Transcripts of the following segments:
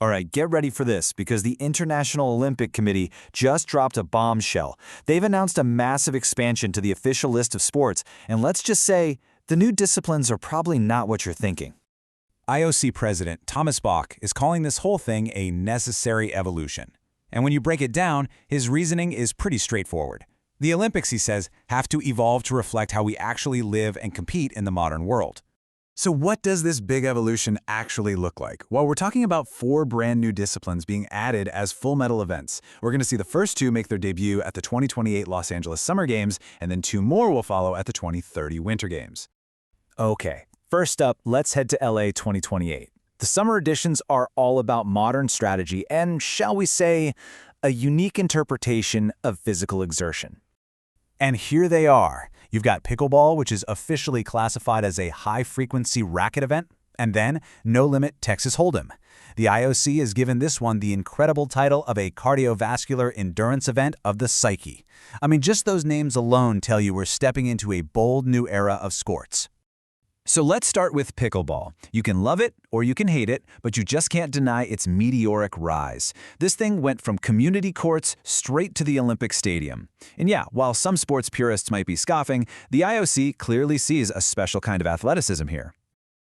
All right, get ready for this because the International Olympic Committee just dropped a bombshell. They've announced a massive expansion to the official list of sports, and let's just say the new disciplines are probably not what you're thinking. IOC President Thomas Bach is calling this whole thing a necessary evolution. And when you break it down, his reasoning is pretty straightforward. The Olympics, he says, have to evolve to reflect how we actually live and compete in the modern world. So what does this big evolution actually look like? Well, we're talking about 4 brand new disciplines being added as full medal events. We're going to see the first 2 make their debut at the 2028 Los Angeles Summer Games, and then 2 more will follow at the 2030 Winter Games. Okay, first up, let's head to LA 2028. The summer editions are all about modern strategy and, shall we say, a unique interpretation of physical exertion. And here they are. You've got Pickleball, which is officially classified as a high-frequency racket event, and then No Limit Texas Hold'em. The IOC has given this one the incredible title of a cardiovascular endurance event of the psyche. I mean, just those names alone tell you we're stepping into a bold new era of sports. So let's start with pickleball. You can love it or you can hate it, but you just can't deny its meteoric rise. This thing went from community courts straight to the Olympic Stadium. And yeah, while some sports purists might be scoffing, the IOC clearly sees a special kind of athleticism here.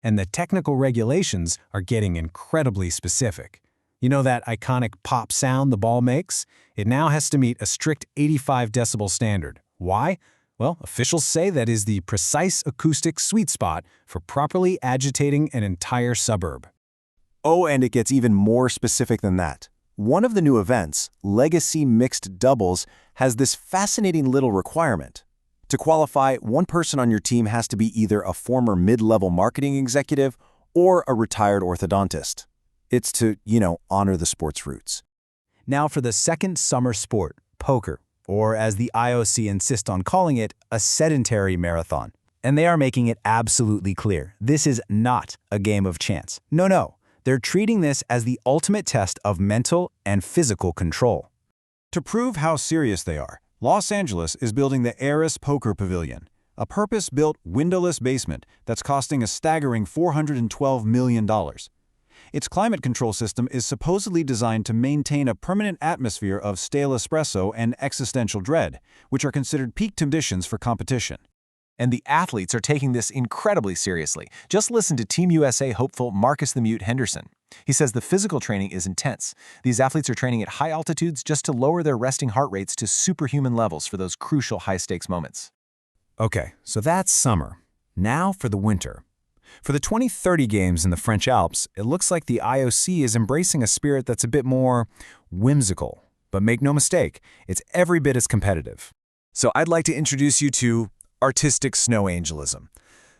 And the technical regulations are getting incredibly specific. You know that iconic pop sound the ball makes? It now has to meet a strict 85 decibel standard. Why? Well, officials say that is the precise acoustic sweet spot for properly agitating an entire suburb. Oh, and it gets even more specific than that. One of the new events, Legacy Mixed Doubles, has this fascinating little requirement. To qualify, one person on your team has to be either a former mid-level marketing executive or a retired orthodontist. It's to, honor the sport's roots. Now for the second summer sport, poker. Or as the IOC insists on calling it, a sedentary marathon. And they are making it absolutely clear. This is not a game of chance. No. They're treating this as the ultimate test of mental and physical control. To prove how serious they are, Los Angeles is building the Eris Poker Pavilion, a purpose-built windowless basement that's costing a staggering $412 million. Its climate control system is supposedly designed to maintain a permanent atmosphere of stale espresso and existential dread, which are considered peak conditions for competition. And the athletes are taking this incredibly seriously. Just listen to Team USA hopeful Marcus the Mute Henderson. He says the physical training is intense. These athletes are training at high altitudes just to lower their resting heart rates to superhuman levels for those crucial high-stakes moments. Okay, so that's summer. Now for the winter. For the 2030 Games in the French Alps, it looks like the IOC is embracing a spirit that's a bit more whimsical. But make no mistake, it's every bit as competitive. So I'd like to introduce you to artistic snow angelism.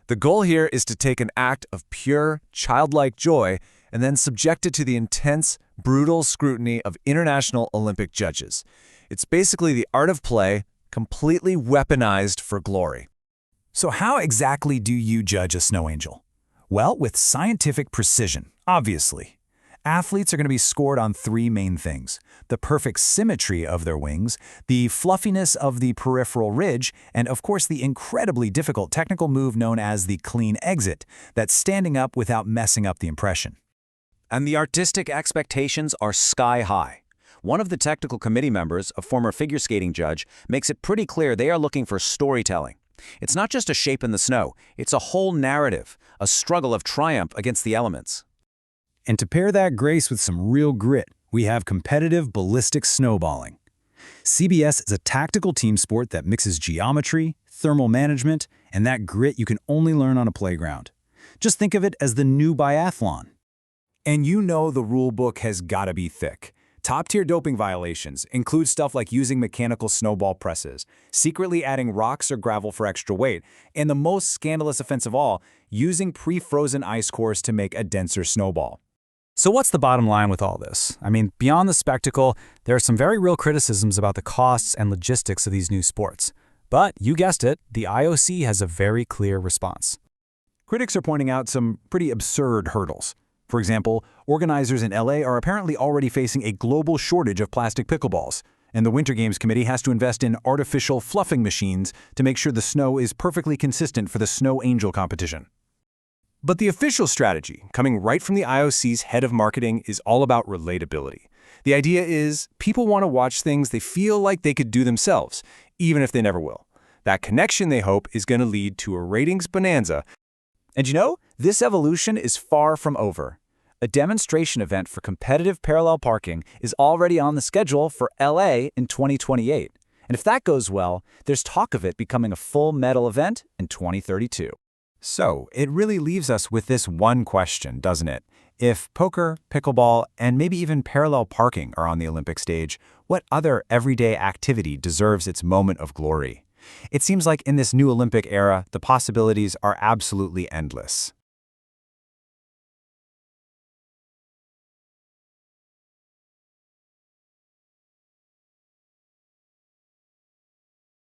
The goal here is to take an act of pure, childlike joy and then subject it to the intense, brutal scrutiny of international Olympic judges. It's basically the art of play, completely weaponized for glory. So how exactly do you judge a snow angel? Well, with scientific precision, obviously. Athletes are going to be scored on 3 main things: the perfect symmetry of their wings, the fluffiness of the peripheral ridge, and of course the incredibly difficult technical move known as the clean exit, that's standing up without messing up the impression. And the artistic expectations are sky high. One of the technical committee members, a former figure skating judge, makes it pretty clear they are looking for storytelling. It's not just a shape in the snow, it's a whole narrative, a struggle of triumph against the elements. And to pair that grace with some real grit, we have competitive ballistic snowballing. CBS is a tactical team sport that mixes geometry, thermal management, and that grit you can only learn on a playground. Just think of it as the new biathlon. And you know the rule book has got to be thick. Top-tier doping violations include stuff like using mechanical snowball presses, secretly adding rocks or gravel for extra weight, and the most scandalous offense of all, using pre-frozen ice cores to make a denser snowball. So what's the bottom line with all this? I mean, beyond the spectacle, there are some very real criticisms about the costs and logistics of these new sports. But you guessed it, the IOC has a very clear response. Critics are pointing out some pretty absurd hurdles. For example, organizers in LA are apparently already facing a global shortage of plastic pickleballs, and the Winter Games Committee has to invest in artificial fluffing machines to make sure the snow is perfectly consistent for the Snow Angel competition. But the official strategy, coming right from the IOC's head of marketing, is all about relatability. The idea is people want to watch things they feel like they could do themselves, even if they never will. That connection, they hope, is going to lead to a ratings bonanza. And you know, this evolution is far from over. A demonstration event for competitive parallel parking is already on the schedule for LA in 2028. And if that goes well, there's talk of it becoming a full medal event in 2032. So, it really leaves us with this one question, doesn't it? If poker, pickleball, and maybe even parallel parking are on the Olympic stage, what other everyday activity deserves its moment of glory? It seems like in this new Olympic era, the possibilities are absolutely endless.